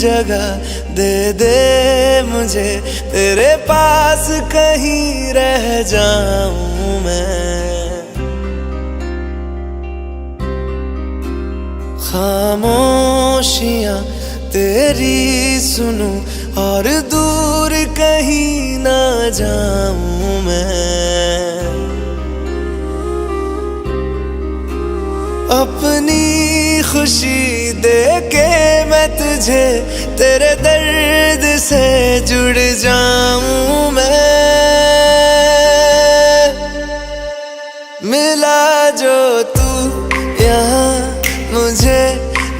जगह दे दे मुझे, तेरे पास कहीं रह जाऊं मैं। खामोशियां तेरी सुनूं और दूर कहीं ना जाऊं मैं। अपनी खुशी दे के मैं तुझे, तेरे दर्द से जुड़ जाऊं मैं। मिला जो तू यहाँ मुझे,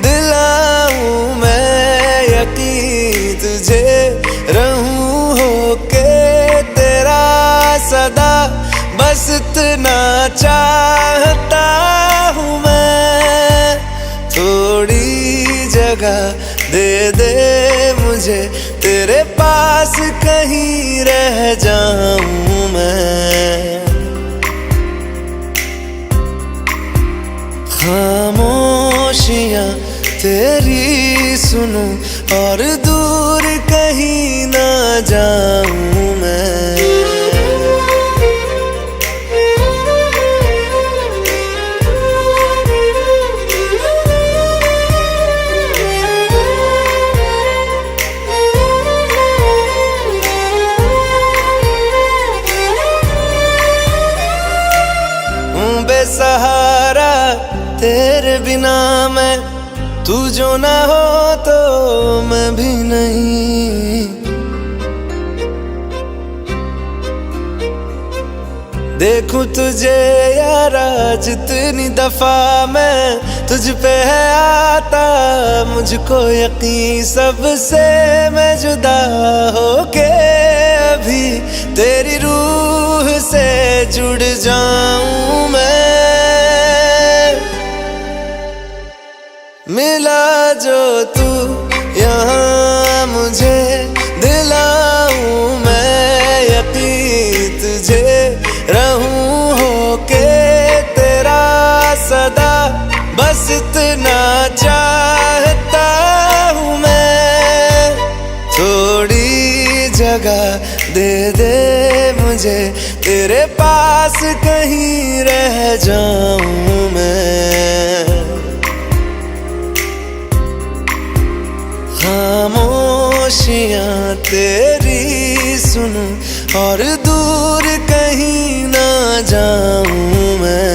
दिलाऊं मैं यकीन तुझे, रहूं होके तेरा सदा, बस इतना चाहता हूँ मैं। थोड़ी जगह दे दे मुझे, तेरे पास कहीं रह जाऊं मैं। खामोशियां तेरी सुनूं और दूर कहीं ना जाऊं मैं। बेसहारा तेरे बिना मैं, तू जो ना हो तो मैं भी नहीं। देखूं तुझे यारा जितनी दफा मैं, तुझ पे है आता मुझको यकीन, सबसे मैं जुदा होके अभी तेरी रूह से जुड़ जाऊं मैं। मिला जो तू यहाँ मुझे, दिलाऊं मैं यकीन तुझे, रहूं होके तेरा सदा, बस इतना चाहता हूँ मैं। थोड़ी जगह दे दे मुझे, तेरे पास कहीं रह जाऊं मैं। खामोशियां तेरी सुनूं और दूर कहीं ना जाऊं मैं।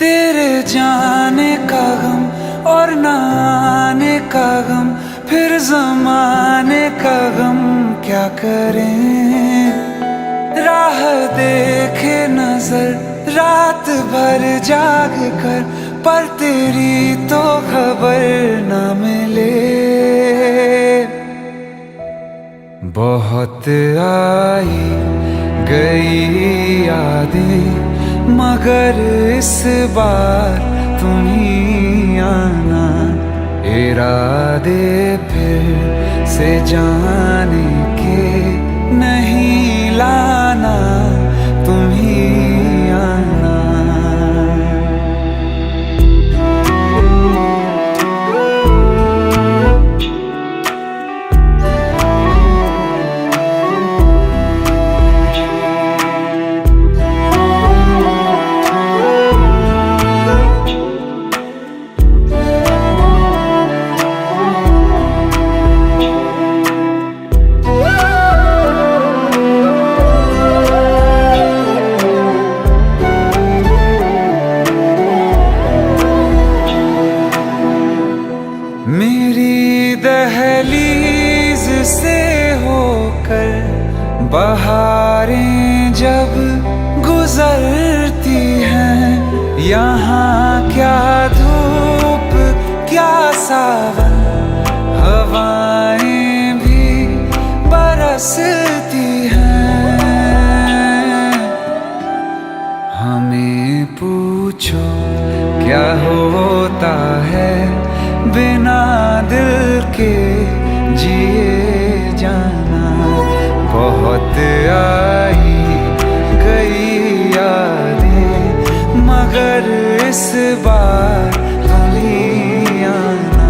तेरे जाने का गम और न आने का गम, फिर ज़माने का गम क्या करें। राह देखे नजर रात भर जाग कर, पर तेरी तो खबर न मिले। बहुत आई गई यादें, मगर इस बार तुम ही आना। इरादे फिर से जाने के नहीं लाना, तुम ही आना। हंसती हैं। हमें पूछो क्या होता है बिना दिल के जिए जाना। बहुत आई गई यादें मगर इस बार तुम ही आना।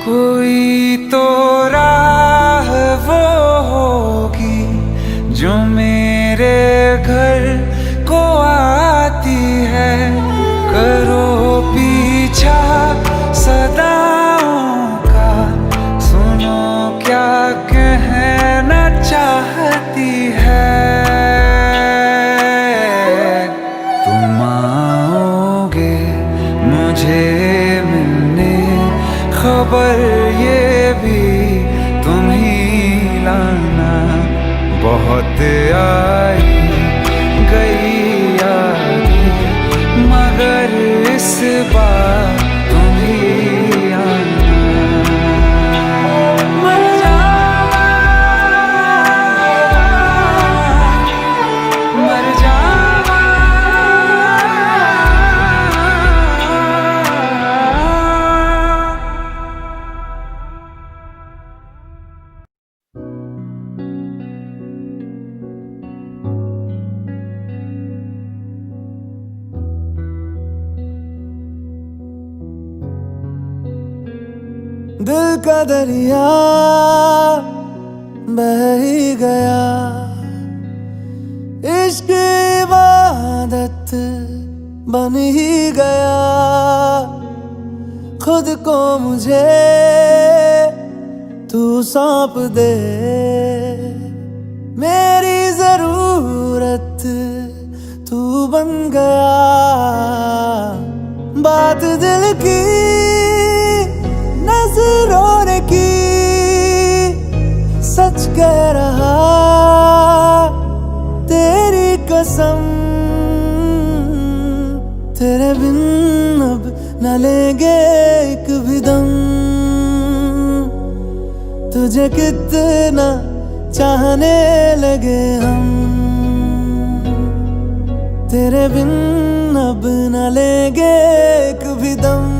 कोई तो राह वो होगी जो मेरे घर को आती है। करो पीछा सदाओं का, सुनो क्या कहना चाहती है। तुम आओगे मुझे मिलने, खबर ये भी तुम ही लाना। बहुत आई गई यादें मगर इस बार तुम ही आना। मर जावा, मर जावा। दिल का दरिया बह ही गया, इश्क इबादत बन ही गया। खुद को मुझे तू सौंप दे, मेरी जरूरत तू बन गया। बात दिल की नजरों ने की, सच कह रहा तेरी कसम। तेरे बिन अब न लेंगे एक भी दम। तुझे कितना चाहने लगे हम, तेरे बिन अब न लेंगे एक भी दम।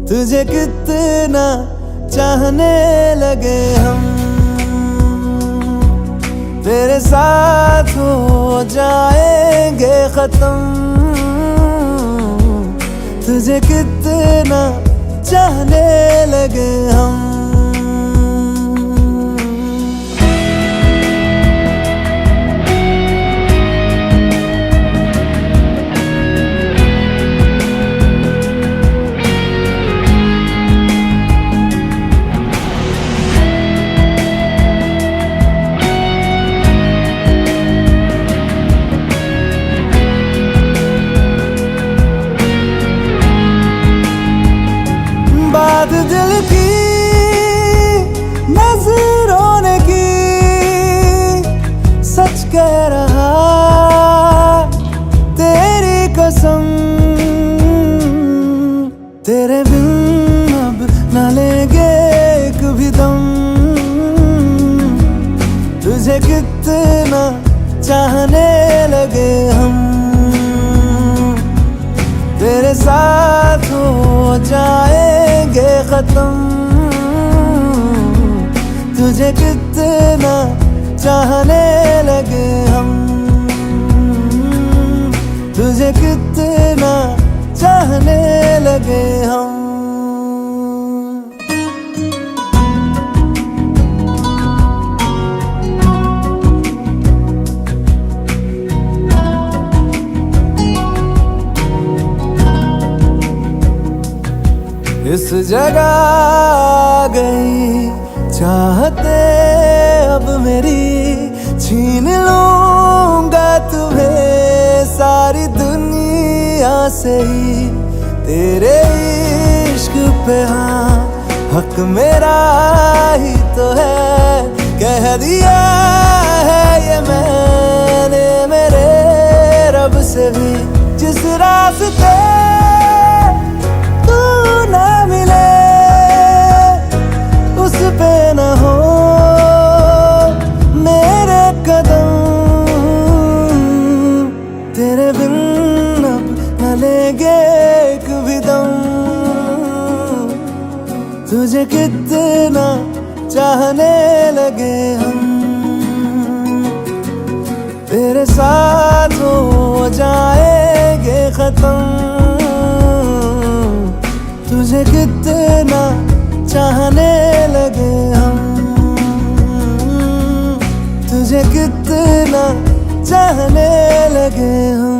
तुझे कितना चाहने लगे हम, तेरे साथ हो जाएंगे खत्म। तुझे कितना चाहने लगे हम। बात दिल की नजरों ने की, सच कह रहा तेरी कसम। तेरे बिन अब न लेंगे एक भी दम। तुझे कितना चाहने लगे हम, तेरे साथ हो जाएंगे खत्म। तुझे कितना चाहने लगे हम, तुझे कितना चाहने लगे हम। इस जगह आ गई चाहते अब मेरी, छीन लूंगा तुम्हें सारी दुनिया से ही। तेरे इश्क पे हाँ हक मेरा ही तो है, कह दिया है ये मैंने मेरे रब से भी। जिस रास्ते तू ना मिले उस पे न हो मेरे कदम, तेरे बिन अब न लेंगे एक भी दम। तुझे कितना चाहने लगे हम, तेरे साथ हो जाएंगे खत्म। तुझे कितना चाहने लगे हम, तुझे कितना चाहने लगे हम।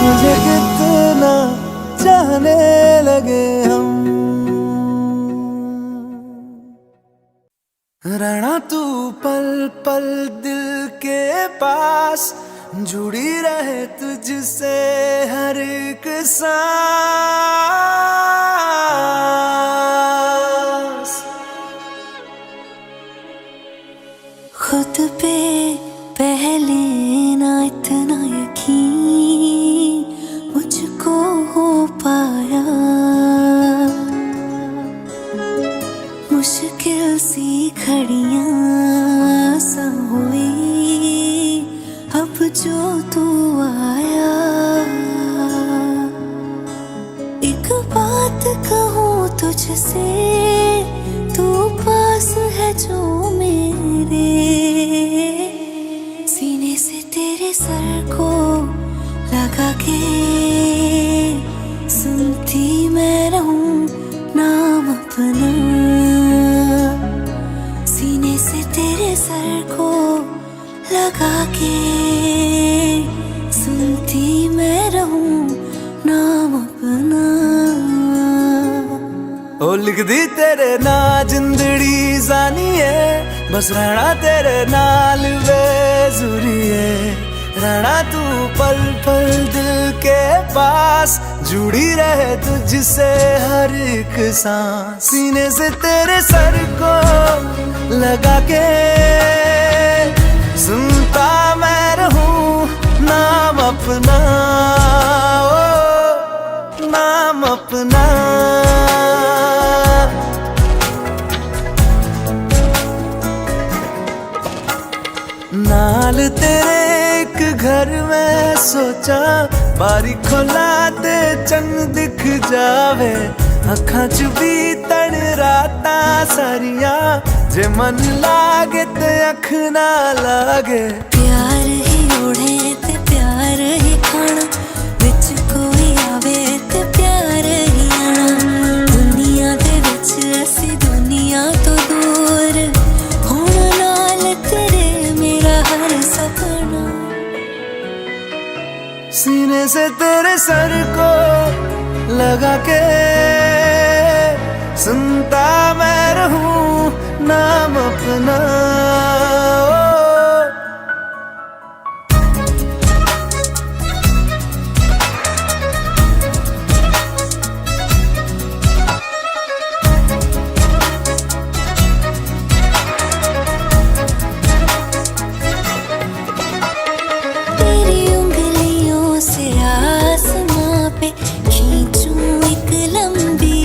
तुझे कितना चाहने लगे हम। रहना तू पल पल दिल के पास, जुड़ी रहे तुझसे हर एक सांस। खुद पे पहले ना इतना यकीन मुझको हो पाया, मुश्किल सी घड़ियां सा हुई अब जो तू आया। एक बात कहूँ तुझसे, तू पास है जो मेरे, सीने से तेरे सर को लगा के सुनती मैं रहूं नाम अपना। सीने से तेरे सर को लगा के सुनती मैं रहूं नाम अपना। ओ लिख दी तेरे ना जिंदड़ी जानी है, बस रहना तेरे नाल बेजुरी है। रहना तू पल पल दिल के पास, जुड़ी रहे तुझसे हर एक सांस। सीने से तेरे सर को लगा के सुनता मैं रहूं नाम अपना, ओ नाम अपना। नाल तेरे एक घर में सोचा, बारी खोला ते चंग दिख जावे। अखां च भी तन राता सारिया, जे मन लागे ते अख ना लागे। प्यार ही ओढ़े ते प्यार ही खाना, विच कोई आवे ते प्यार ही आना। दुनिया दे विच असी दुनिया तो दूर, होना नाल तेरे मेरा हर सपना। सीने से तेरे सर को लगा के सुनता मैं रहूं नाम अपना, ओ। तेरी उंगलियों से आसमां पे खींचूं एक लंबी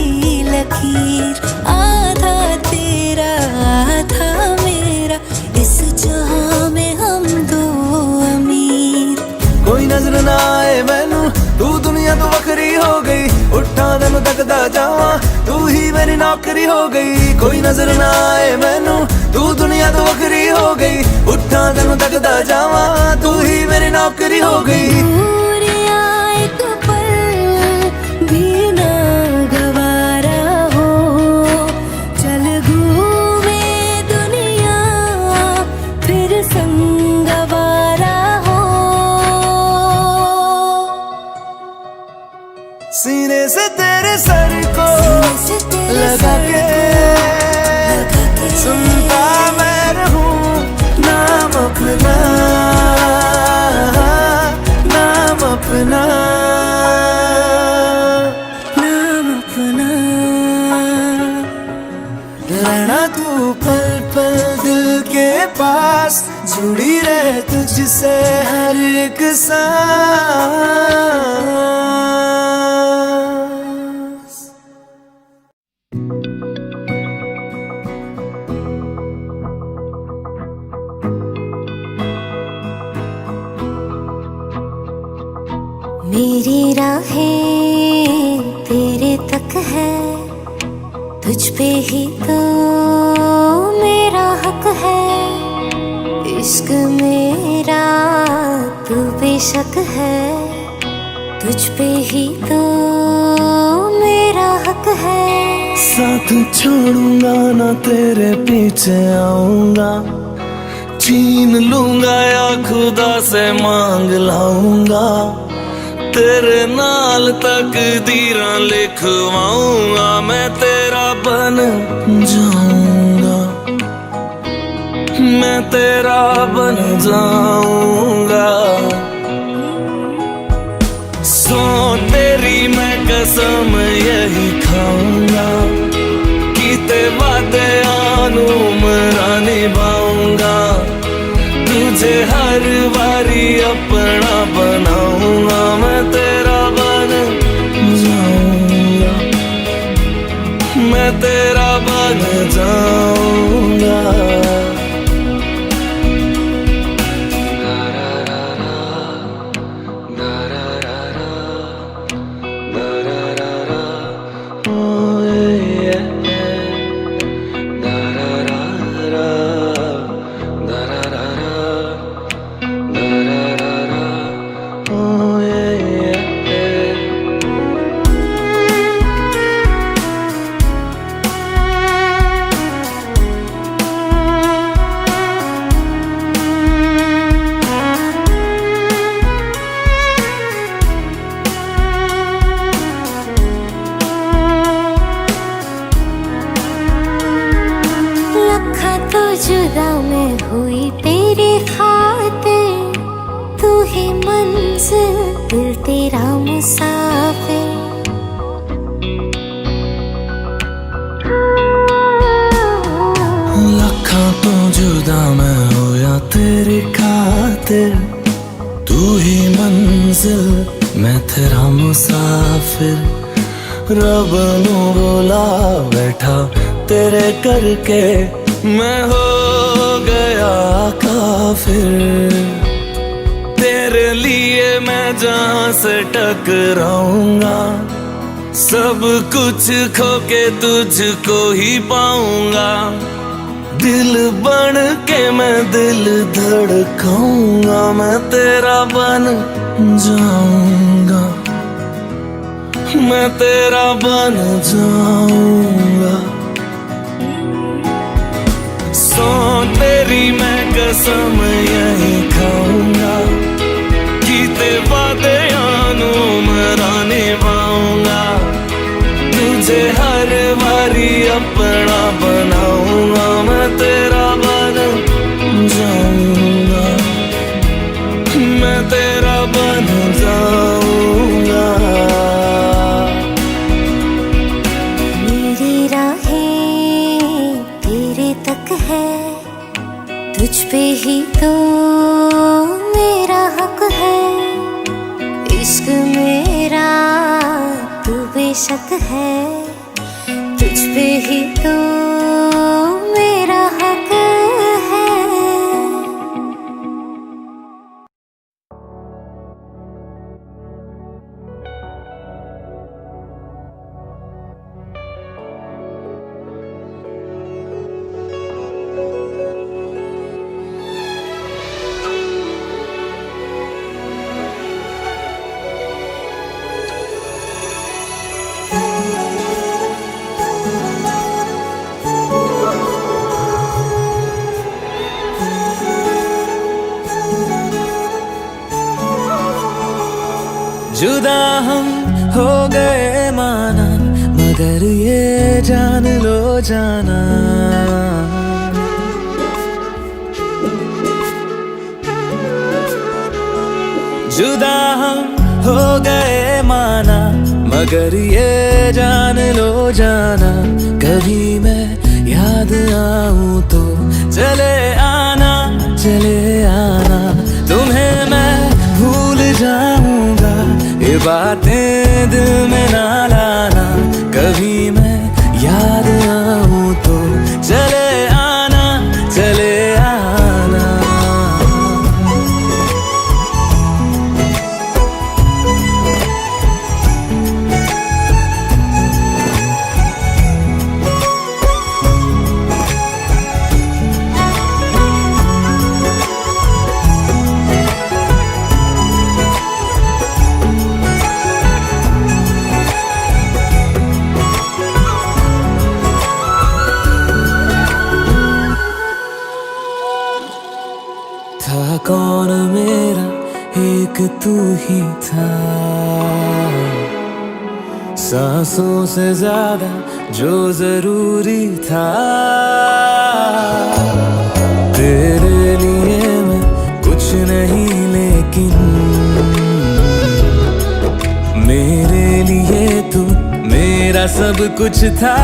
लकीर। आधा तेरा आधा मेरा, इस जहां में हम दो अमीर। कोई नजर ना आए मैनू तू दुनिया दुनिया तो वखरी हो गई, उठा तेन तकदा जावा तू ही मेरी नौकरी हो गई। कोई नजर ना आए मैनू तू दुनिया तो वखरी हो गई, उठा तेन तकदा जावा तू ही मेरी नौकरी हो गई। दूर आए तो पल भी ना गवारा हो, चल घूमे दुनिया फिर संगवारा हो। सीने से तेरे सर को लगा के सुनता मैं रहूं नाम अपना, नाम अपना, नाम अपना। रहना तू पल पल दिल के पास, जुड़ी रहे तुझसे हर एक सांस। मेरी राहें तेरे तक है, तुझ पे ही तो मेरा हक है। इश्क मेरा तू बेशक है, तुझ पे ही तो मेरा हक है। साथ छोड़ूंगा ना तेरे पीछे आऊंगा, छीन लूंगा या खुदा से मांग लाऊंगा। तेरे नाल तकदीरां लिखवाऊंगा, मैं तेरा बन जाऊंगा, मैं तेरा बन जाऊंगा। सो तेरी मैं कसम यही खाऊंगा, कीते वादे आनू मरा निभाऊंगा। तुझे हर बारी अपना बनाऊंगा, मैं तेरा बन जाऊंगा, मैं तेरा बन जाऊंगा। जुदा मैं हुई तेरी खातिर, तू ही मंजिल दिल तेरा मुसाफिर। लखा तो जुदा मैं होया तेरी खातिर, तू ही मंजिल मैं तेरा मुसाफिर। रब नू बोला बैठा तेरे करके, मैं हो गया काफिर। तेरे लिए मैं जहां से टकराऊंगा, सब कुछ खो के तुझको ही पाऊंगा। दिल बन के मैं दिल धड़काऊंगा, मैं तेरा बन जाऊंगा, मैं तेरा बन जाऊंगा। सो तेरी मैं कसम यही खाऊंगा, कीते वादे आनू मरा निभाऊंगा। तुझे हर बारी अपना बनाऊंगा, मैं तेरा बन जाऊंगा, मैं तेरा बन जाऊंगा। मेरी राहें तेरे तक है, तुझ पे ही तो मेरा हक है। इश्क मेरा तू बेशक है, तुझ पे ही तो मेरा हक है। जुदा हम हो गए माना, मगर ये जान लो जाना, जुदा हम हो गए माना, मगर ये जान लो जाना, कभी मैं याद आऊं तो चले आना, चले आना, तुम्हें मैं भूल जाऊंगा, ये बातें दिल में ना लाना, कभी मैं याद आऊं तो चले आना, चले आना। था कौन मेरा एक तू ही था, सांसों से ज्यादा जो जरूरी था, तेरे लिए मैं कुछ नहीं लेकिन मेरे लिए तू मेरा सब कुछ था,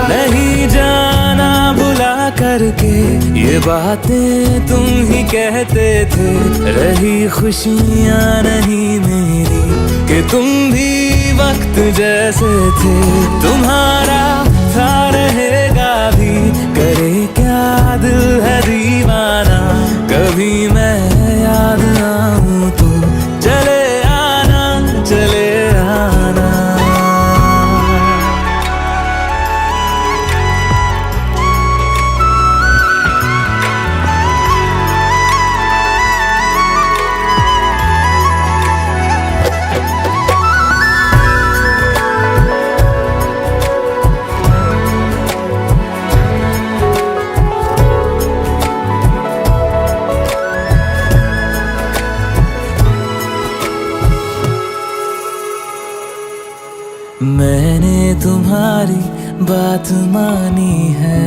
नहीं जाना भुला करके ये बातें तुम ही कहते थे, रही खुशियाँ नहीं मेरी कि तुम भी वक्त जैसे थे, तुम्हारा था रहेगा भी, करे क्या दिल है दीवाना, कभी मैं याद आऊं तो चले आना, चले आना। मैंने तुम्हारी बात मानी है,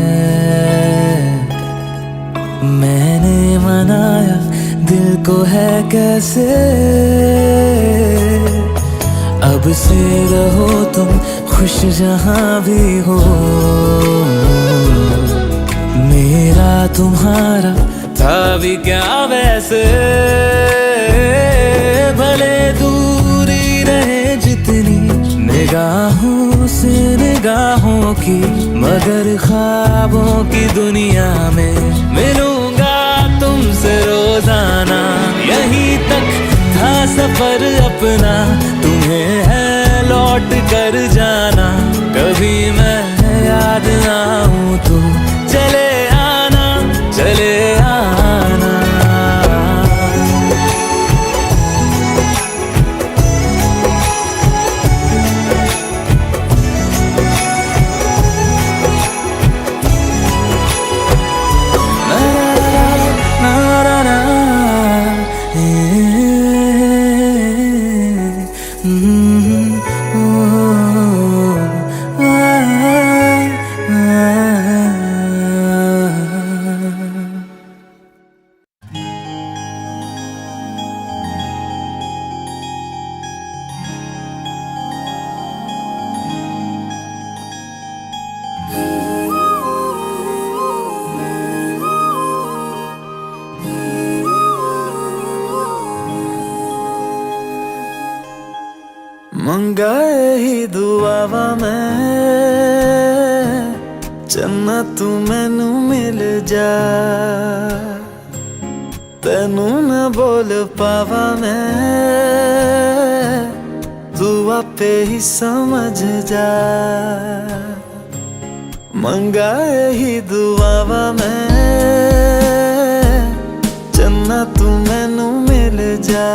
मैंने मनाया दिल को है कैसे, अब से रहो तुम खुश जहां भी हो, मेरा तुम्हारा था भी क्या वैसे, भले दूरी रहे जितनी निगाहों से निगाहों की, मगर ख्वाबों की दुनिया में मिलूंगा तुमसे रोजाना, यहीं तक था सफर अपना, तुम्हें है लौट कर जाना, कभी मैं याद आऊं तो चले आना, चले आना। मंगाए ही दुआवा मैं चन्ना तू मैनू मिल जा, तेनू न बोल पावा मैं, तू आपे ही समझ जा, मंगाए ही दुआवा मैं चन्ना तू मैनू मिल जा,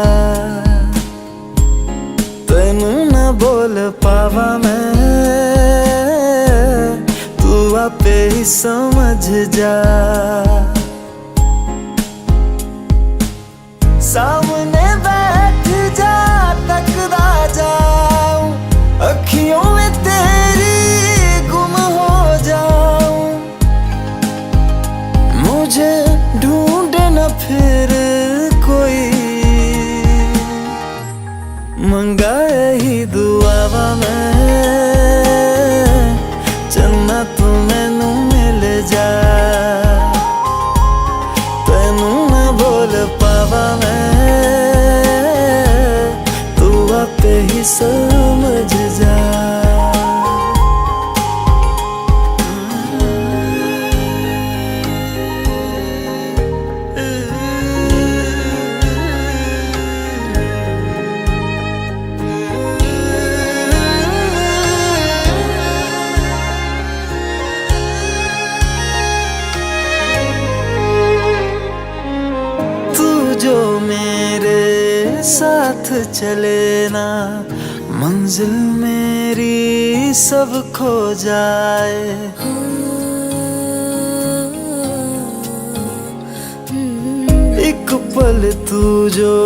तेनू न बोल पावा मैं, तू आपे ही समझ जा, सामने बैठ समझ जा। जो मेरे साथ चले ना, मंजिल मेरी सब खो जाए। एक पल तू जो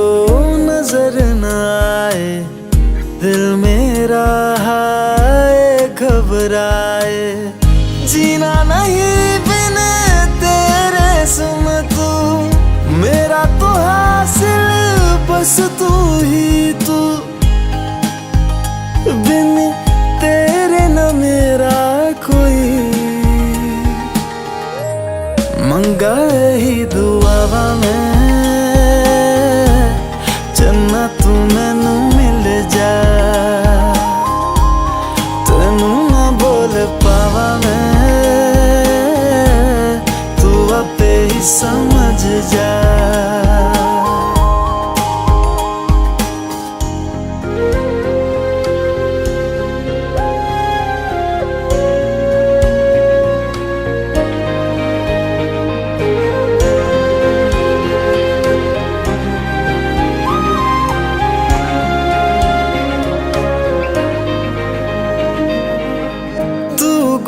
नजर न आए, दिल मेरा हाय घबराए। जीना नहीं बिन तेरे सुन तू, मेरा तो हासिल बस तू ही तू। बिन तेरे न मेरा कोई, मंगा ही दुआवा मैं, चन्ना तू मैनू मिल जा। तेनू ना बोल पावा मैं, तू आपे ही समझ जा।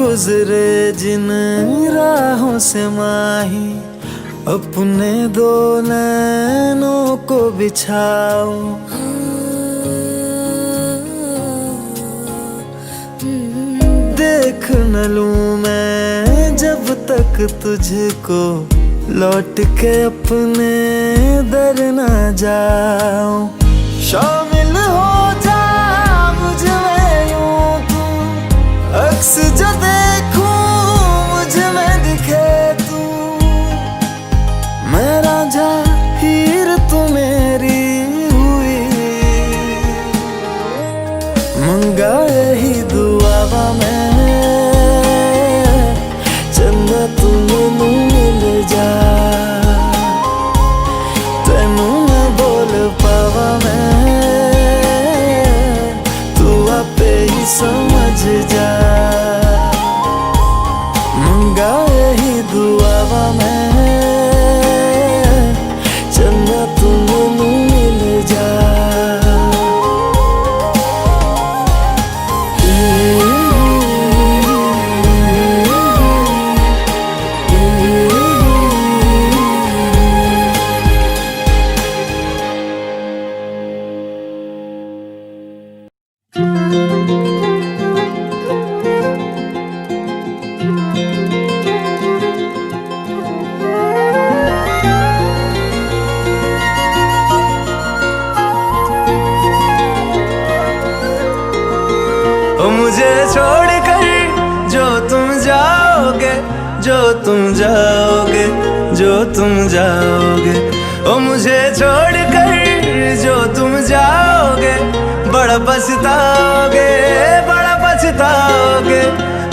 गुजरे जिन राहों से माही, अपने दो नैनों को बिछाओ। देख न लूं मैं जब तक तुझको, लौट के अपने दर न जाओ। शामिल हो जा मुझ में यूं तू, अक्स जो देखूं मुझ में दिखे तू। मैं रांझा हीर तू मेरी हुई, मंगा ही दुआवा मैं, चन्ना तू मैनू मिल जा। तेनू ना बोल पावा मैं, तू आपे ही समझ जा। मंगा ही दुआवा मैं, चन्ना तू मैनू मिल जा। मुझे छोड़कर जो तुम जाओगे, जो तुम जाओगे, जो तुम जाओगे। ओ मुझे छोड़कर जो तुम जाओगे, बड़ा पछताओगे, बड़ा पछताओगे,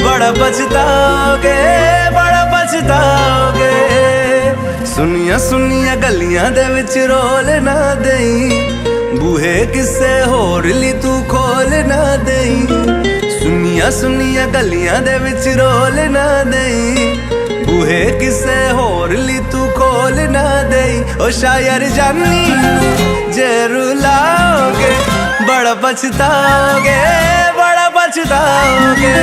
बड़ा पछताओगे, बड़ा पछताओगे। सुनिया सुनिया गलियां दे विच रोल ना देई, बूहे किसे होर ली तू खोल ना देई। सुनिया सुनिया गलियां दे विच रोल ना देई, बूहे किसे होर ली तू खोल ना देई। ओ शायर जानी जे रुलाओगे, बड़ा पछताओगे, बड़ा पछताओगे।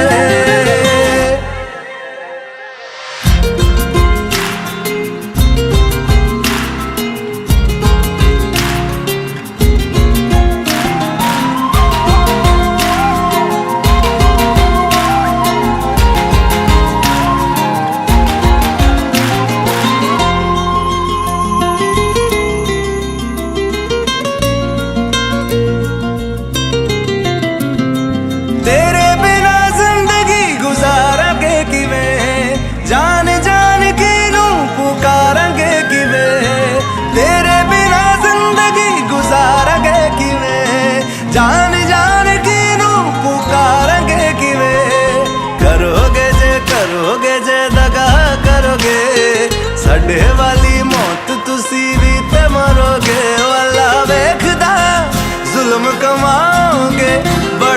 तेरे बिना जिंदगी गुजारा के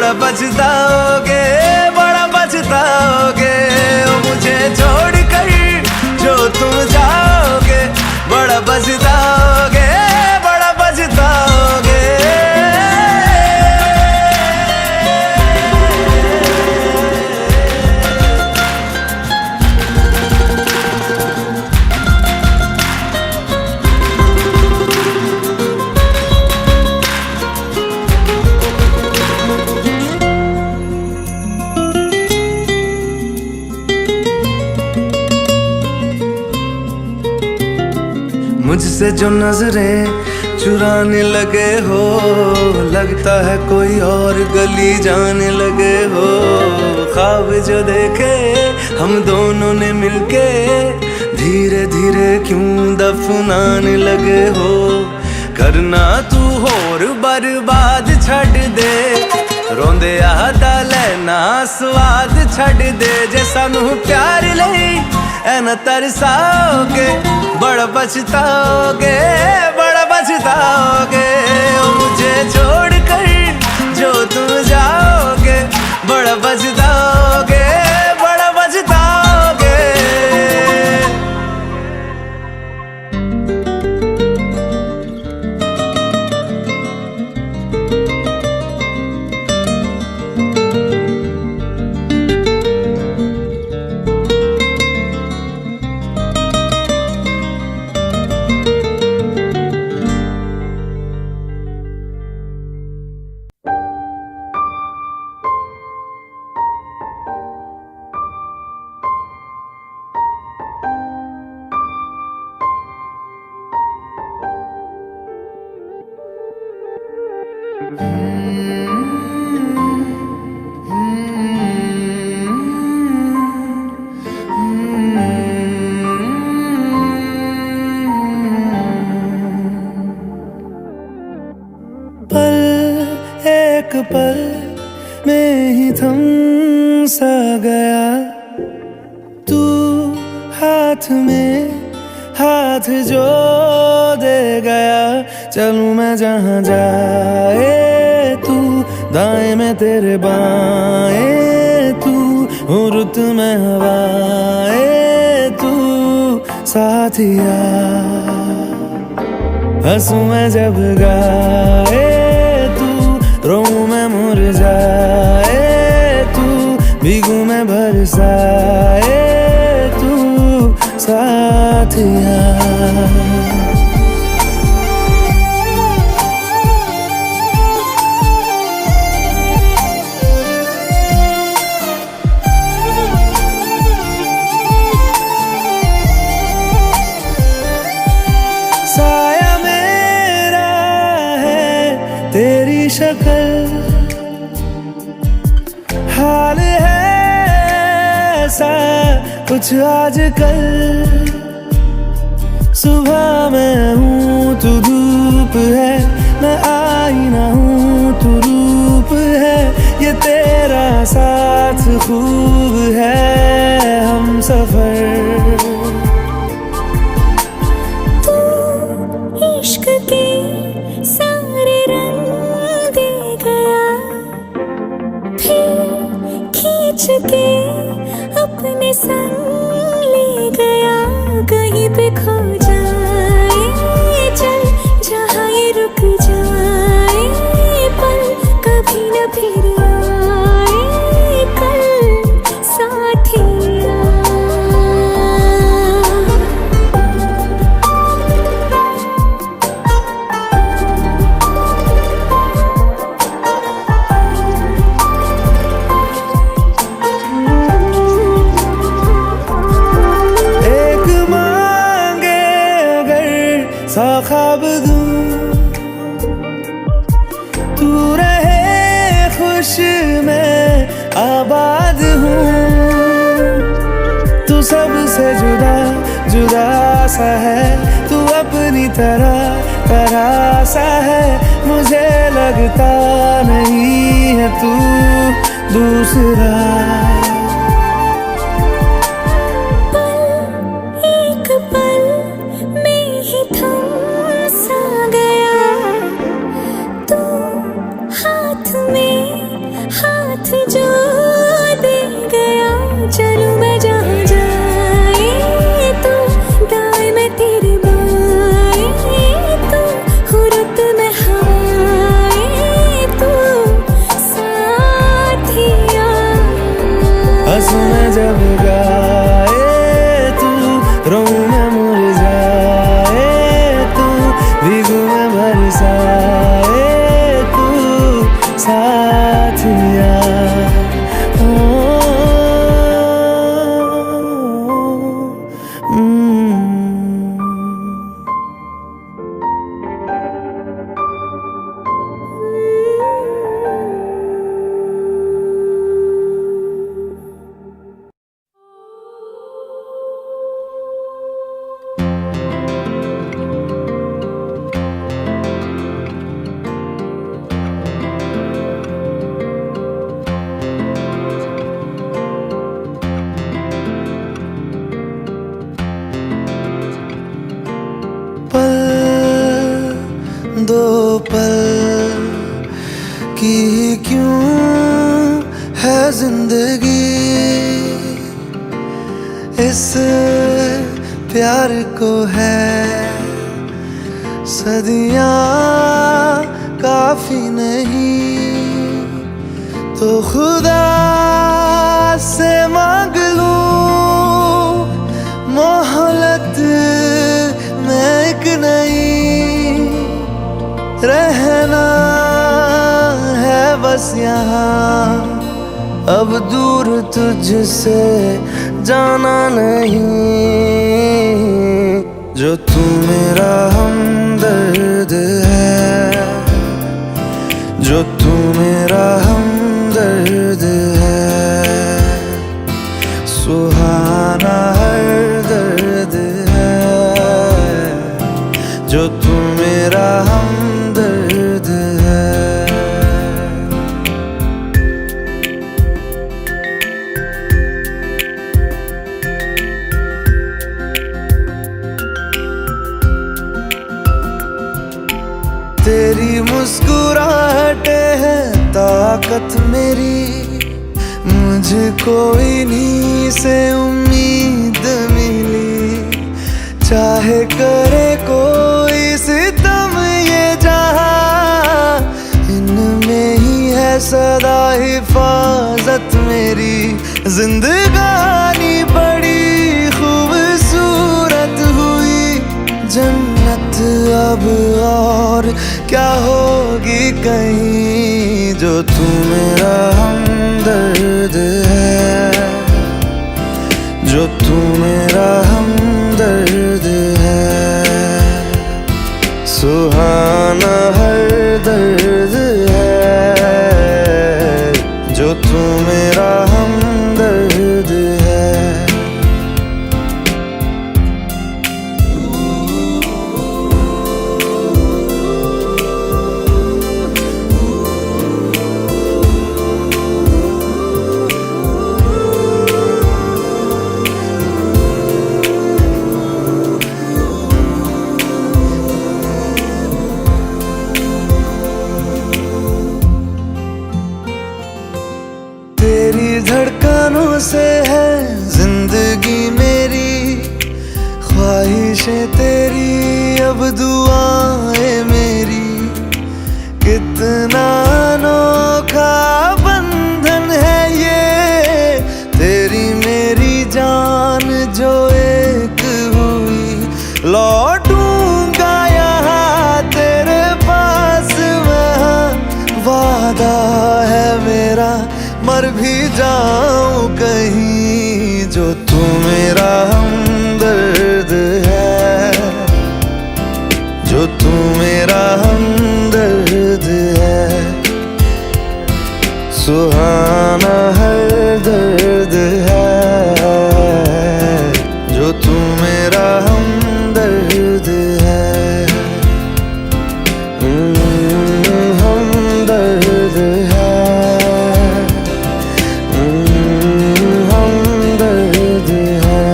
बड़ा पछताओगे, बड़ा पछताओगे। ओ मुझे छोड़ कर जो तुम जाओगे, बड़ा पछताओगे, बड़ा पछताओगे। मुझसे जो नजरें चुराने लगे हो, लगता है कोई और गली जाने लगे हो। ख्वाब जो देखे हम दोनों ने मिलके, धीरे धीरे क्यों दफनाने लगे हो। करना तू होर बर्बाद छड़ दे, रोंदे आदा लेना स्वाद छड़ दे। जे सानू प्यार लई ऐना तरसाओगे, बड़ा पछताओगे, बड़ा पछताओगे। ओ मुझे छोड़ कर जो तुम जाओगे, बड़ा पछताओगे, बड़ा पछताओगे। पल एक पल में ही थम सा गया, तू हाथ में हाथ जो दे गया। चलूं मैं जहाँ जाए तू, दाएं में तेरे बाएं तू, हूँ रुत में हवाएं तू साथिया। हंसूं मैं जब गाए तू, रोऊं मैं मुरझाए तू, भीगूं मैं बरसाए तू साथिया। साया मेरा है तेरी शक्ल, हाल है ऐसा कुछ आजकल। सुबह मैं हूँ तू धूप है, मैं आईना हूँ तू रूप है। ये तेरा साथ खूब है हम सफर। इश्क के सारे रंग दे गया, फिर खींच के अपने संग ले गया। कहीं पे खो जाए चल, जहाँ ये रुक जाए पल, कभी न फिर आए कल साथिया। सा ख्वाब दूं, तू रहे खुश मैं आबाद हूँ। तू सबसे जुदा जुदा सा है, तू अपनी तरह सा है। मुझे लगता नहीं है तू दूसरा। साथ जो दे गया, चलूं मैं जहाँ जाए तू, दाएं मैं तेरे बाएं तू, हो रुत में हवाएं तू, साथिया। हंसू मैं जब गाए तू, रोऊं मैं मुरझाए तू, भीगू मैं बरसाए तू, साथिया। पल दो पल की क्यों है जिंदगी, इस प्यार को है सदियां काफी नहीं, तो खुदा से मांग लूं मोहलत में एक नहीं, रहना है बस यहाँ, अब दूर तुझसे जाना नहीं, जो तू मेरा हमदर्द है, जो तू मेरा हमदर्द है, सुहाना हर दर्द है, जो तू मेरा हमदर्द है। तेरी मुस्कुराहटे है ताकत मेरी, मुझको इन्हीं से उम्मीद मिली, चाहे करे कोई सितम ये जहां, इनमें ही है सदा हिफाजत मेरी, जिंदगानी बड़ी खूबसूरत हुई, जन्नत अब और क्या होगी कहीं, जो तू मेरा हमदर्द है, जो तू मेरा हमदर्द है, सुहाना हर दर्द है, जो तू मेरा हमदर्द है। तेरी धड़कनों से है जिंदगी मेरी, ख्वाहिशें तेरी अब दुआएं मेरी, कितना अनोखा बंधन है ये, तेरी मेरी जान जो एक हुई, लौटूंगा यहाँ तेरे पास मैं, वादा है मेरा मर भी जाऊं कहीं, जो तू मेरा हमदर्द है, जो तू मेरा हमदर्द है, सुहाना हर दर्द है, जो तू मेरा हमदर्द है, हमदर्द है। हमदर्द है।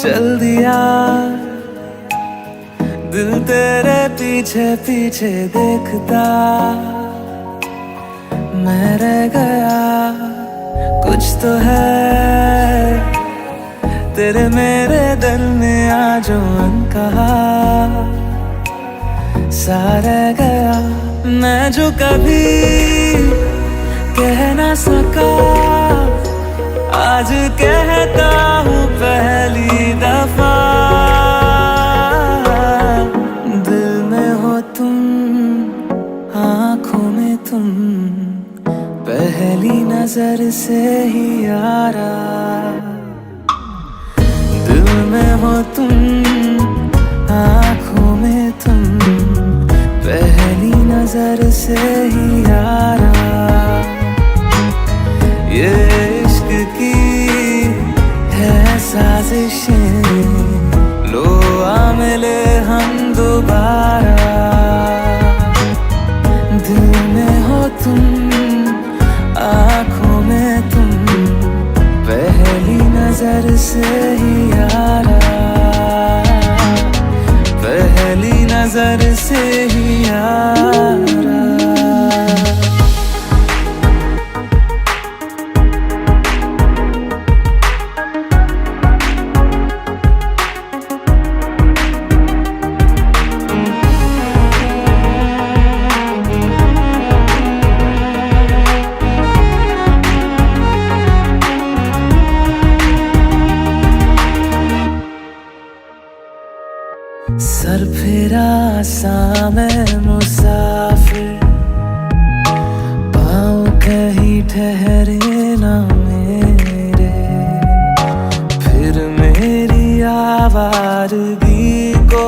चल दिया, दिल तेरे पीछे पीछे देखता मैं रह गया। कुछ तो है तेरे मेरे दरमिया जो अनकहा सा रह गया। मैं जो कभी कह ना सका आज कहता हूँ पहली दफा। दिल में हो तुम, आँखों में तुम, पहली नजर से ही यारा। दिल में हो तुम, आँखों में तुम, पहली नजर से ही यारा। ये इश्क की है साजिशें, लो आ मिले हम दोबारा। दिल में हो तुम, आँखों में तुम, पहली नजर से ही यारा। पहली नजर से ही यारा। सर फिरा सा मैं मुसाफिर, पाँव कहीं ठहरे ना मेरे। फिर मेरी आवारगी को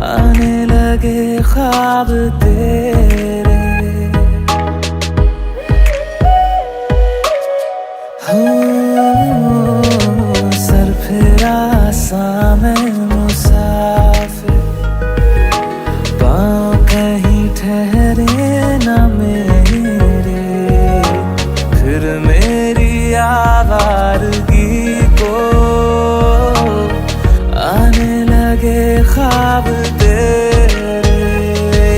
आने लगे ख्वाब तेरे। सर फिरा सा मैं मुसाफिर, पाँव कहीं ठहरे ना मेरे। फिर मेरी आवारगी को आने लगे ख्वाब तेरे।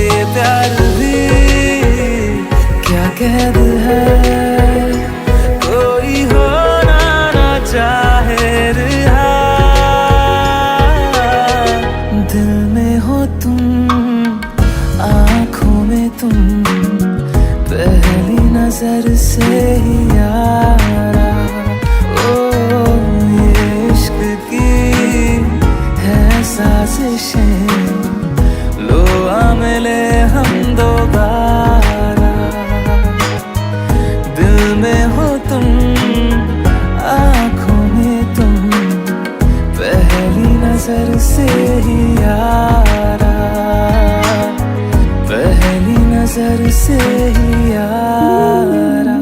ये प्यार भी क्या कैद है, कोई होना ना चाहे रिहा। दिल में हो तुम, आँखों में तुम, पहली नजर से ही यारा। ओ ये इश्क की है साजिशें, लो आ मिले हम दोबारा। दिल में हो तुम, आँखों में तुम, पहली नजर से ही यारा। पहली नजर से ही यारा।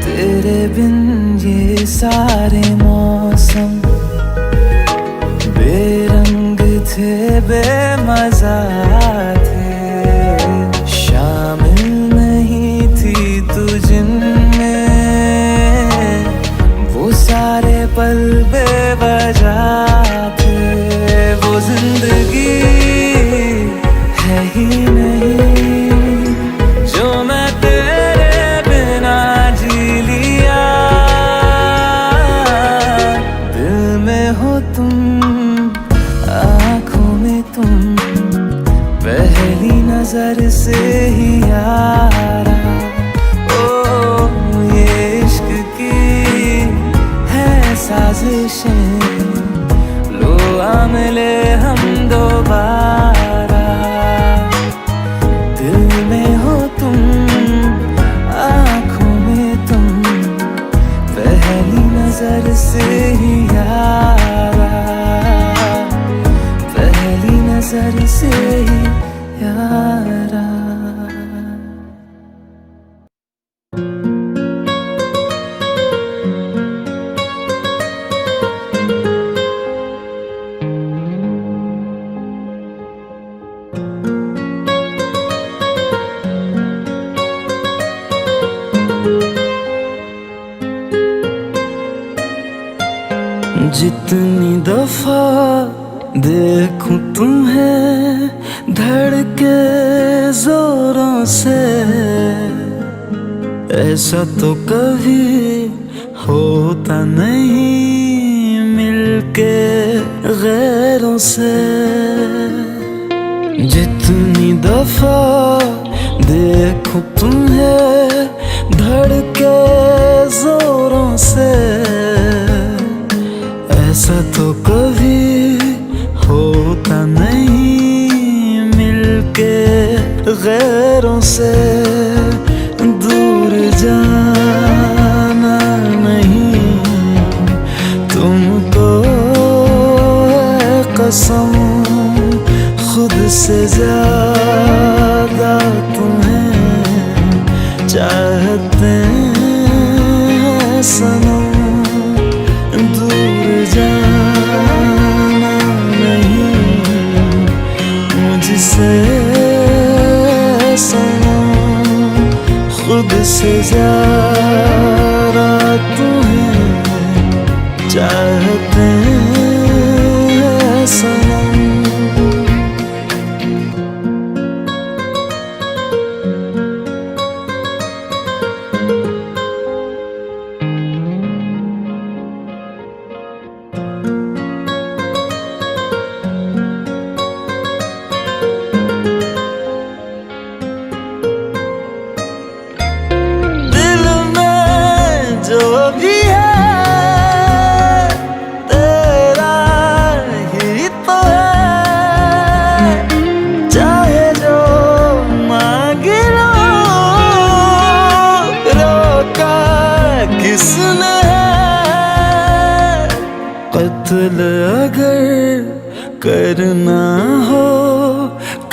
तेरे बिन ये सारे मौसम बेरंग थे, बेमजा थे। शामिल नहीं थी तू जिनमें, वो सारे पल बेवजह थे। वो जिंदगी है ही नहीं जो मैं तेरे बिना जी लिया। दिल में हो तुम, आँखों में तुम, पहली नजर से ही यारा। ओ ये इश्क की है साजिशें, लो आ मिले हम दोबारा। दिल में हो तुम, आँखों में तुम, पहली नजर से ही यारा। पहली नजर से ही यारा। जितनी दफा देखूं तुम्हें धड़के जोरों से, ऐसा तो कभी होता नहीं मिलके गैरों से। जितनी दफा देखूं तुम्हें धड़के जोरों से, ऐसा तो कभी होता नहीं मिलके गैरों से। दूर जाना नहीं तुमको है कसम, खुद से ज्यादा तुम्हें चाहते हैं सनम। दूर जाना नहीं मुझसे सनम, खुद से ज्यादा तुम्हें चाहते हैं सनम। जो भी है तेरा ही तो है, चाहे जो मांग लो, रोका किसने है। कत्ल अगर करना हो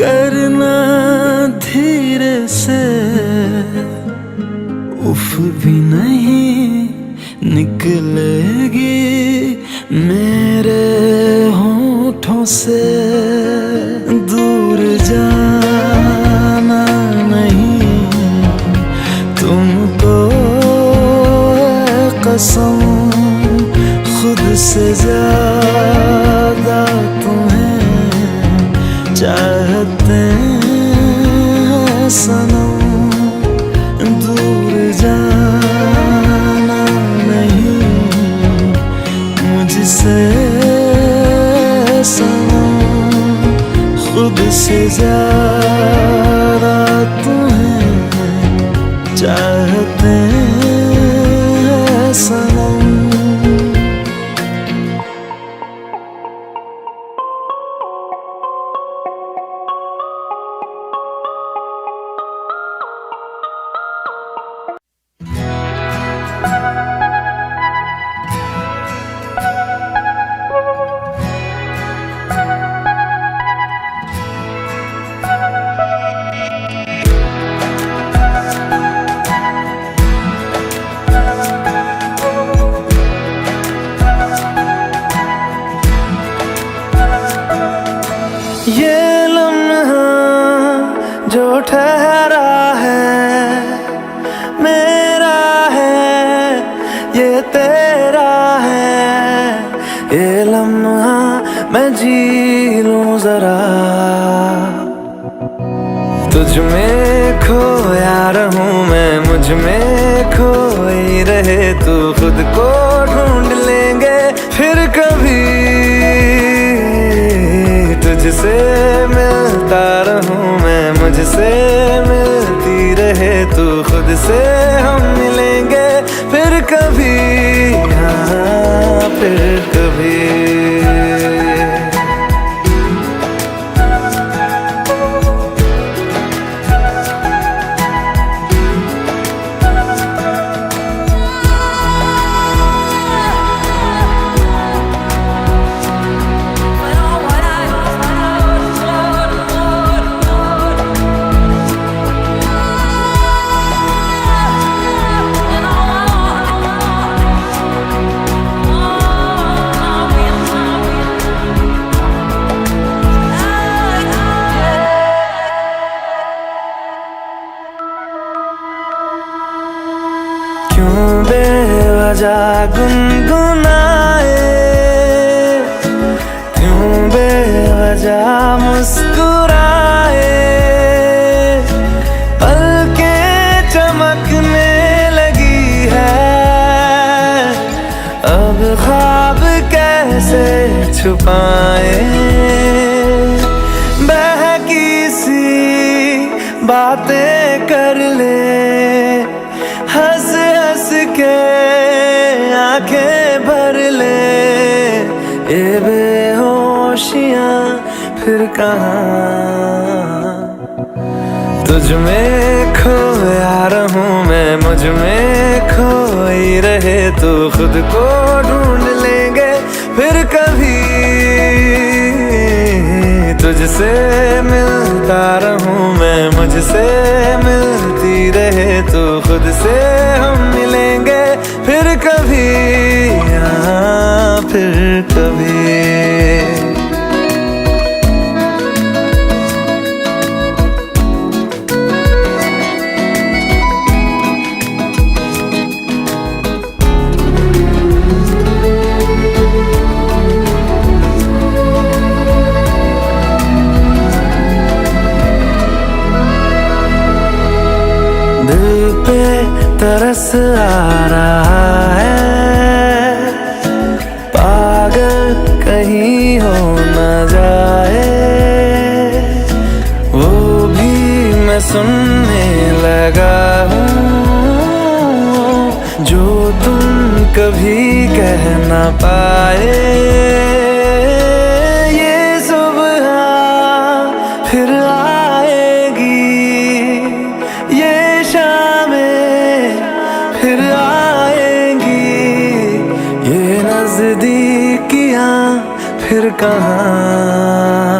करना धीरे से, उफ भी नहीं निकलेगी मेरे होठों से। दूर जाना नहीं तुमको है कसम, खुद से ज्यादा तुम्हें चाहते हैं सनम। दूर जाना नहीं मुझसे सनम, खुद से ज्यादा तुम्हें चाहते हैं सनम। ये लम्हा जो ठहरा है मेरा है, ये तेरा है। ये लम्हा मैं जी लूं जरा, तुझ में खोया रहूं मैं, मुझ में खोई रहे तू। खुद को ढूंढ लेंगे फिर कभी, तुझसे मिलता रहूं मैं, मुझसे मिलती रहे तू। खुद से हम मिलेंगे फिर कभी, हाँ फिर कभी। क्यों बेवजह गुनगुनाए छुपाए, बहकी सी बातें कर ले, हंस हंस के आंखें भर ले, ये बेहोशियां फिर कहाँ। तुझ में खोया रहूं मैं, मुझ में खोई रहे तू, खुद को ढूंढ लेंगे फिर कभी। तुझसे मिलता रहूं मैं, मुझसे मिलती रहे तू, खुद से हम मिलेंगे फिर कभी, हाँ फिर कभी। दिल पे तरस आ रहा है, पागल कहीं हो न जाए, वो भी मैं सुनने लगा हूँ जो तुम कभी कह न पाए। ये सुबह फिर आएगी, ये शामें फिर आएंगी, ये नजदीकियां फिर कहाँ।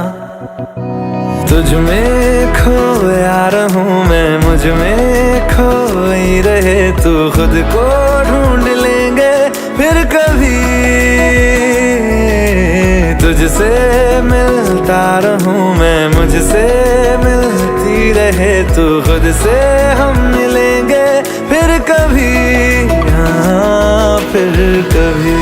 तुझ में खोया रहूं मैं, मुझ में खोई रहे तू, खुद को ढूंढ लेंगे फिर कभी। तुझसे मिलता रहूं मैं, मुझसे मिलती रहे तू, खुद से हम मिलेंगे फिर कभी, हाँ फिर कभी।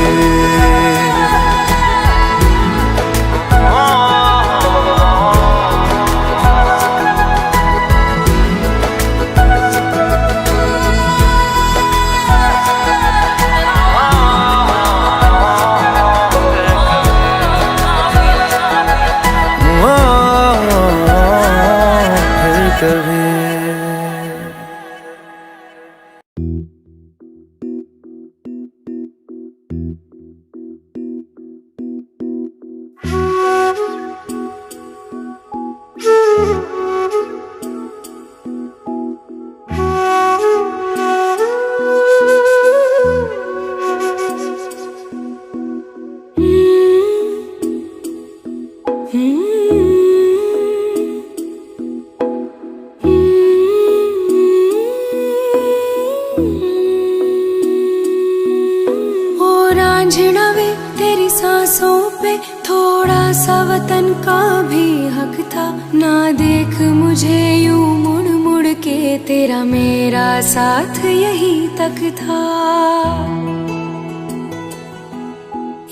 तेरी सांसों पे थोड़ा सा वतन का भी हक था, ना देख मुझे यूं मुड़ मुड़ के, तेरा मेरा साथ यही तक था।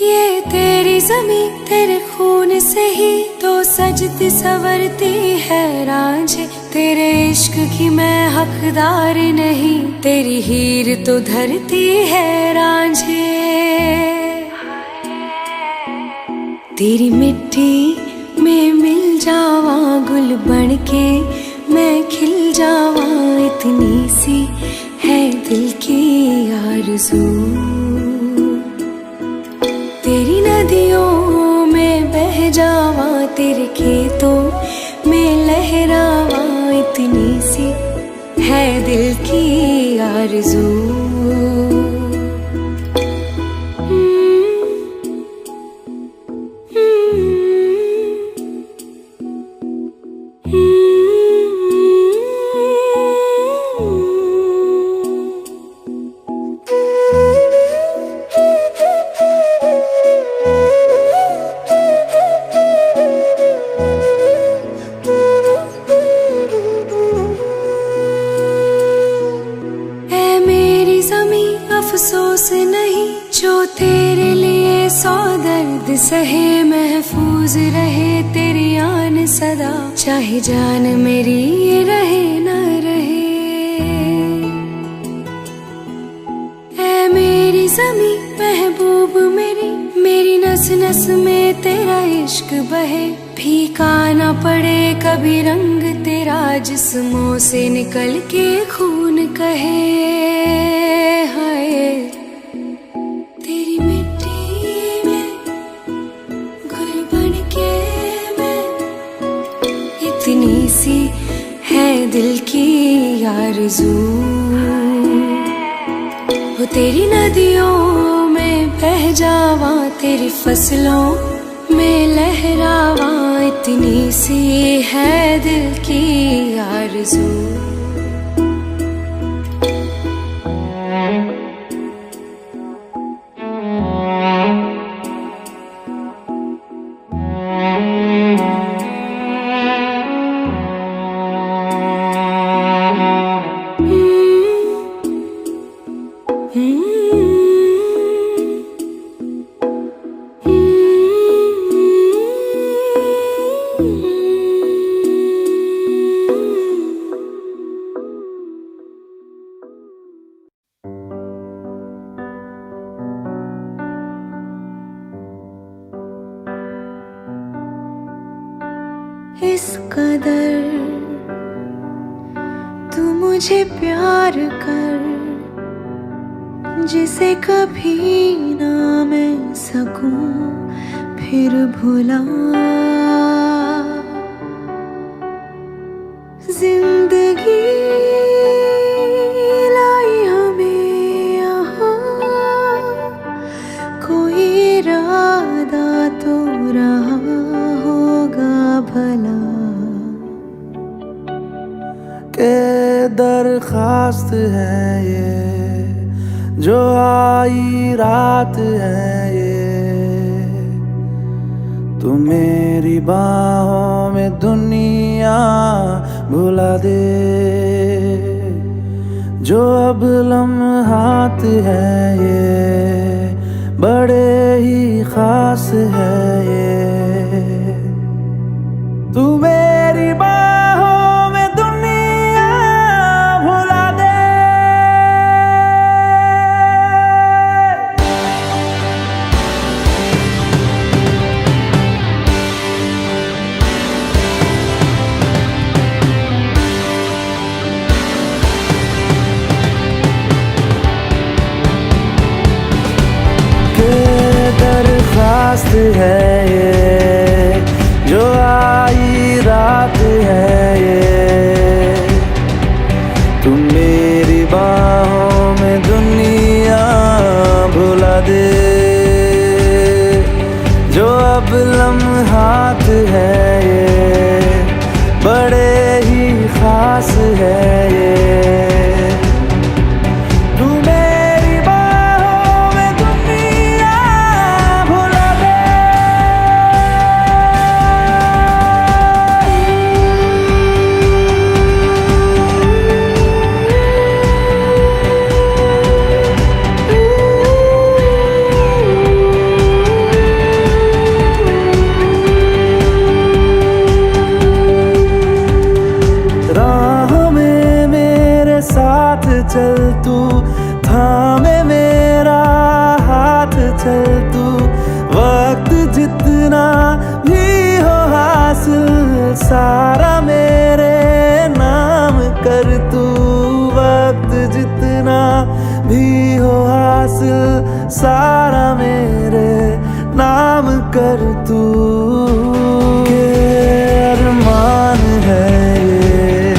ये तेरी ज़मीं तेरे खून से ही तो सजती संवरती है रांझे, तेरे इश्क की मैं हकदार नहीं, तेरी हीर तो धरती है रांझे। तेरी मिट्टी में मिल जावा गुल बन के, मैं खिल जावा, इतनी सी है दिल की आरज़ू। तेरी नदियों में बह जावा, तेरे खेतों में लहरावा, इतनी सी है दिल की आरज़ू। अफसोस नहीं जो तेरे लिए सौ दर्द सहे, महफूज रहे तेरी आन सदा, चाहे जान मेरी ये रहे न रहे। ऐ मेरी ज़मीं महबूब मेरी, मेरी नस नस में इश्क बहे, फीका ना पड़े कभी रंग तेरा, जिस्मों से निकल के खून कहे। हाय तेरी मिट्टी में गुल बन के मैं, इतनी सी है दिल की आरज़ू, वो तेरी नदियों में बह जावा, तेरी फसलों में लहरावा, इतनी सी है दिल की आरज़ू। इस कदर तू मुझे प्यार कर, जिसे कभी ना मैं सकूं फिर भुला। जिंदगी लाई हमें यहाँ, कोई इरादा तो रहा होगा भला, के दरखास्त है ये जो आई रात है ये, तू मेरी बाहों में दुनिया भुला दे, जो अब लम्हात है ये बड़े ही खास है ये, तू मेरी बाहों में दुनिया भुला दे। दरखास्त है ये जो आई रात है ये, तुम मेरी बाहों में दुनिया भुला दे, जो अब लम्हात है ये बड़े ही खास है ये, चल तू थामे मेरा हाथ, चल तू वक्त जितना भी हो हासिल सारा मेरे नाम कर तू, वक्त जितना भी हो हासिल सारा मेरे नाम कर तू। के अरमान है ये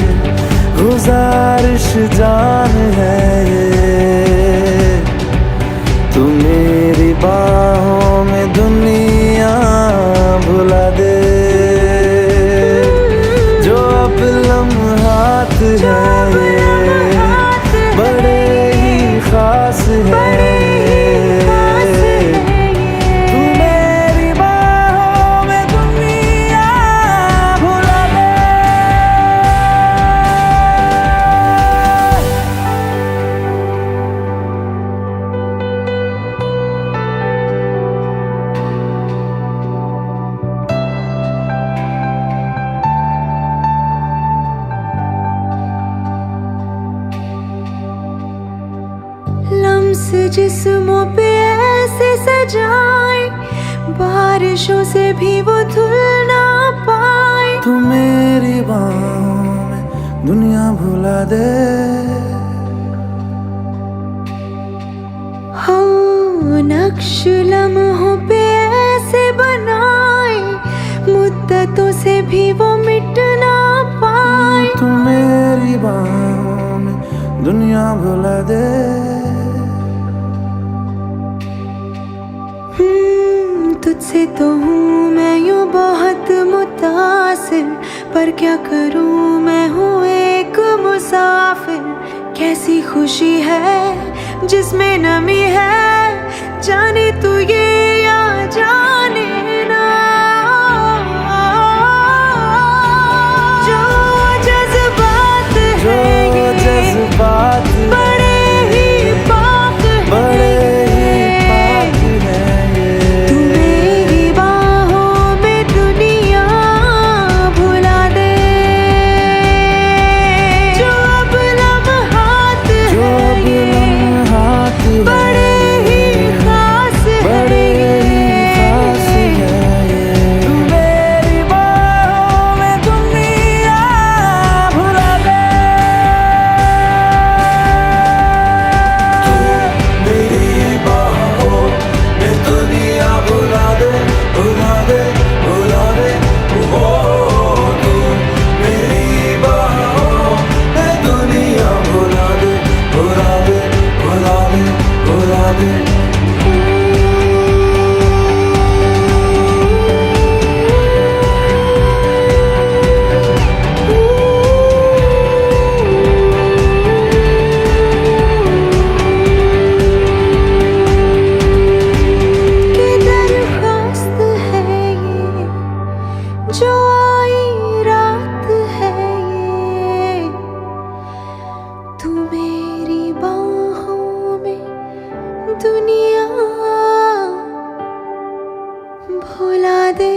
गुजारिश जान है ये, तू मेरी बाहों में दुनिया भुला दे, जो अब लम्हात है ये बड़े ही खास है। लम्स जिस्मों पे ऐसे सजाए, बारिशों से भी वो धुल ना पाए। तू मेरी बाहों में दुनिया भुला दे। हाँ, नक्श लम्हों पे ऐसे बनाए, मुद्दतों से भी वो मिट ना पाए। तू मेरी बाहों में दुनिया भुला दे। तुझसे तो हूँ मैं यूँ बहुत मुतासिर, पर क्या करूँ मैं हूँ एक मुसाफिर। कैसी खुशी है जिसमें नमी है, जाने तू ये या जाने ना। जो जज्बात है ये जज्बात बड़े ही पाक बड़े ही पाक है ये। तू मेरी बाहों में दुनिया भुला दे। जो अब लम्हात जो है अब ये लम्हात बड़े ही खास बड़े है ही खास ये। है ये। तू मेरी बाहों में दुनिया भुला दे। तू मेरी बाहों में दुनिया भुला दे, भुला दे, भुला दे। ओ तू मेरी बाहों में दुनिया भुला दे, भुला दे, भुला दे, भुला दे। कि दरख्वास्त है ये, जो आई रात है ये। तू मेरी बाहों में दुनिया भुला दे।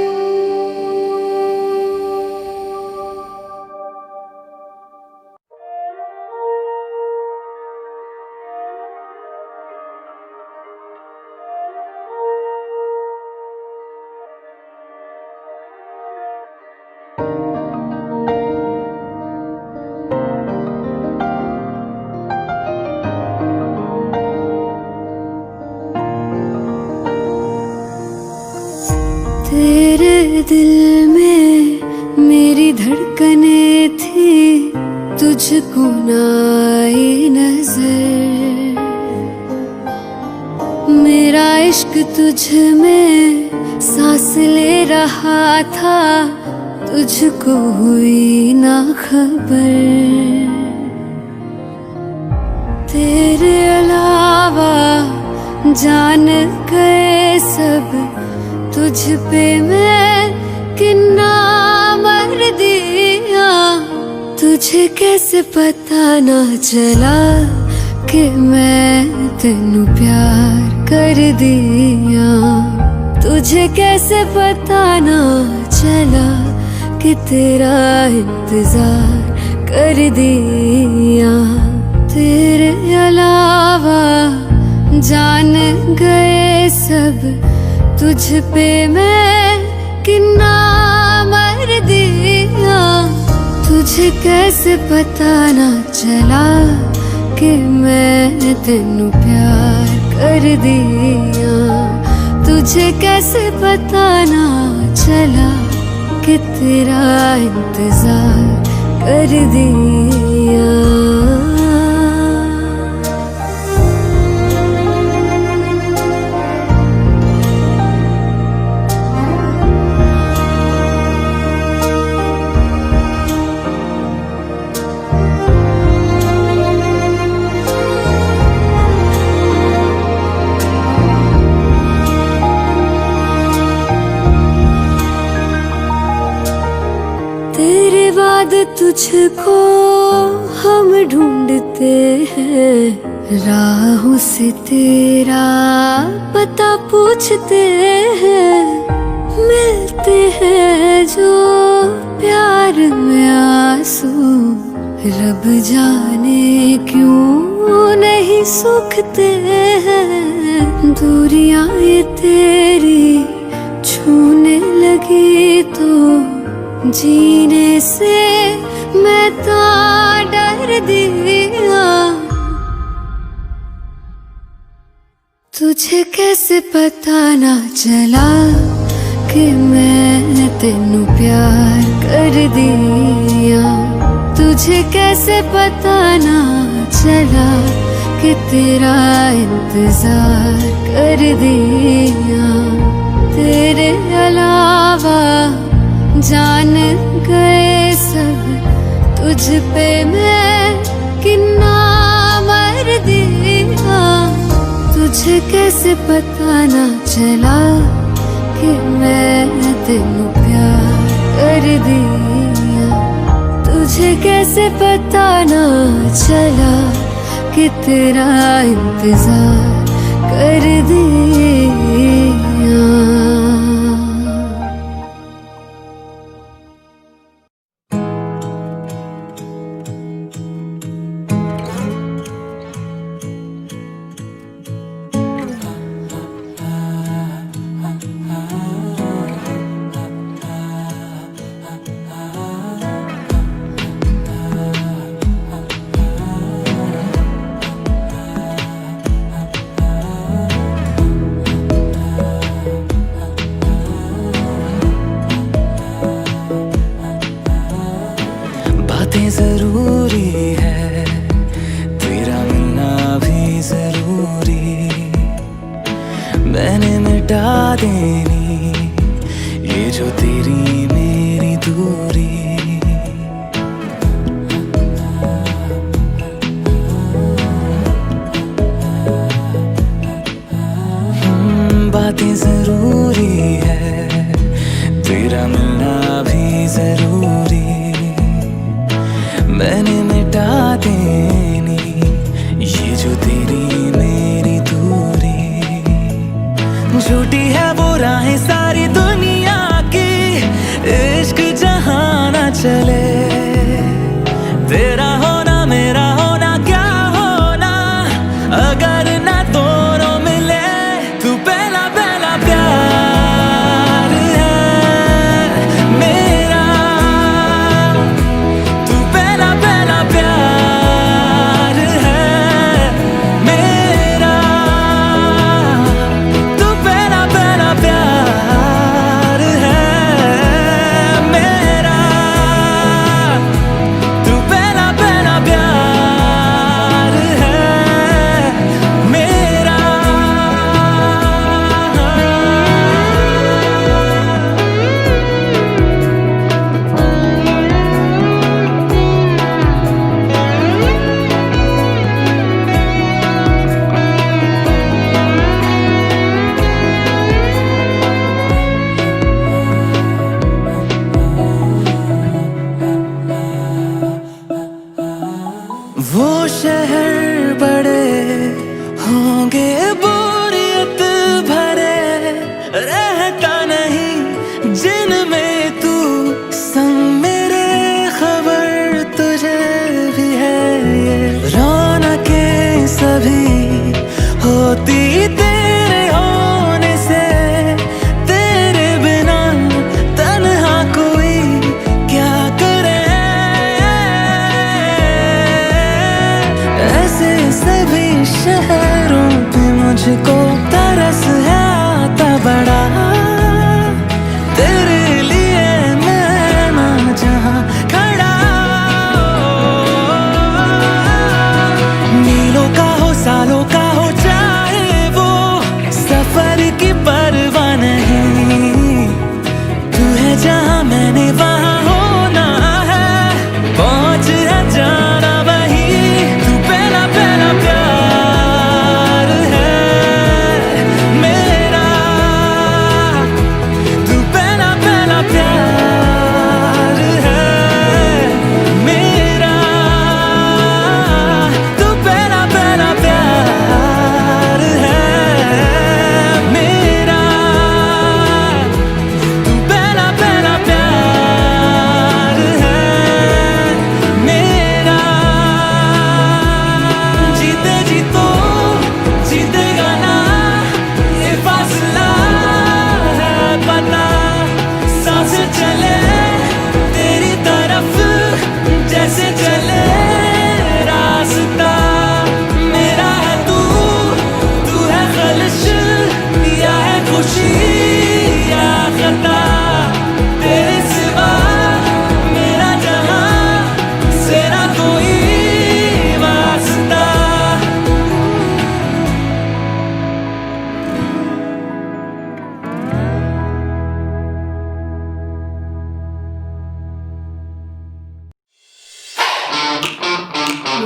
तेरे दिल में मेरी धड़कने थी, तुझको ना आई नजर। मेरा इश्क तुझ में सांस ले रहा था, तुझको हुई ना खबर। तेरे अलावा जान गए सब, तुझ पे मैं किन्ना मर दिया। तुझे कैसे पता ना चला कि मैं तेनू प्यार कर दिया। तुझे कैसे पता ना चला कि तेरा इंतजार कर दिया। तेरे अलावा जान गए सब, तुझ पे मैं किन्ना मर दिया। तुझे कैसे पता ना चला कि मैं तेनू प्यार कर दिया। तुझे कैसे पता ना चला कि तेरा इंतजार कर दिया। तेरे बाद तुझको हम ढूंढते हैं, राहों से तेरा पता पूछते हैं। मिलते हैं जो प्यार में आंसू, रब जाने क्यों नहीं सूखते हैं। दूरियां ये तेरी छूने लगी तो जीने से मैं तो डर दिया। तुझे कैसे पता ना चला कि मैं तेनू प्यार कर दिया। तुझे कैसे पता ना चला कि तेरा इंतजार कर दिया। तेरे अलावा जान गए सब, तुझ पे मैं कितना मर दिया। तुझे कैसे पता ना चला कि मैं तेनू प्यार कर दिया। तुझे कैसे पता ना चला कि तेरा इंतजार कर दिया। बातें जरूरी है, तेरा मिलना भी जरूरी। मैंने मिटा देनी ये जो तेरी मेरी दूरी। बातें जरूरी है, तेरा मिलना भी जरूरी। मैंने मिटा देनी ये जो तेरी मेरी दूरी। झूठी है वो राहें सारी दुनिया की, इश्क जहाँ ना चले। तेरा होना मेरा होना क्या होना, अगर ना दोनों मिले। तू पहला पहला प्यार है मेरा, तू पहला पहला प्यार है मेरा। तू पहला पहला प्यार है मेरा, तू पहला पहला प्यार है मेरा। वो शहर बड़े होंगे बोरियत भरे, रहता नहीं जिनमें तू संग मेरे। खबर तुझे भी है ये रौनकें सभी होती तेरे होने से। तेरे बिना तन्हा कोई क्या करे। ऐसे सभी शहरों पे मुझको तरस है आता बड़ा। तेरे लिए मैं ना जहाँ खड़ा। मीलों का हो सालों का हो चाहे वो, सफर की परवाह नहीं। तू है जहाँ मैंने वहाँ होना है, पहुँच है जाना वही। तू पहला पहला प्यार है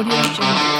Audio Jungle.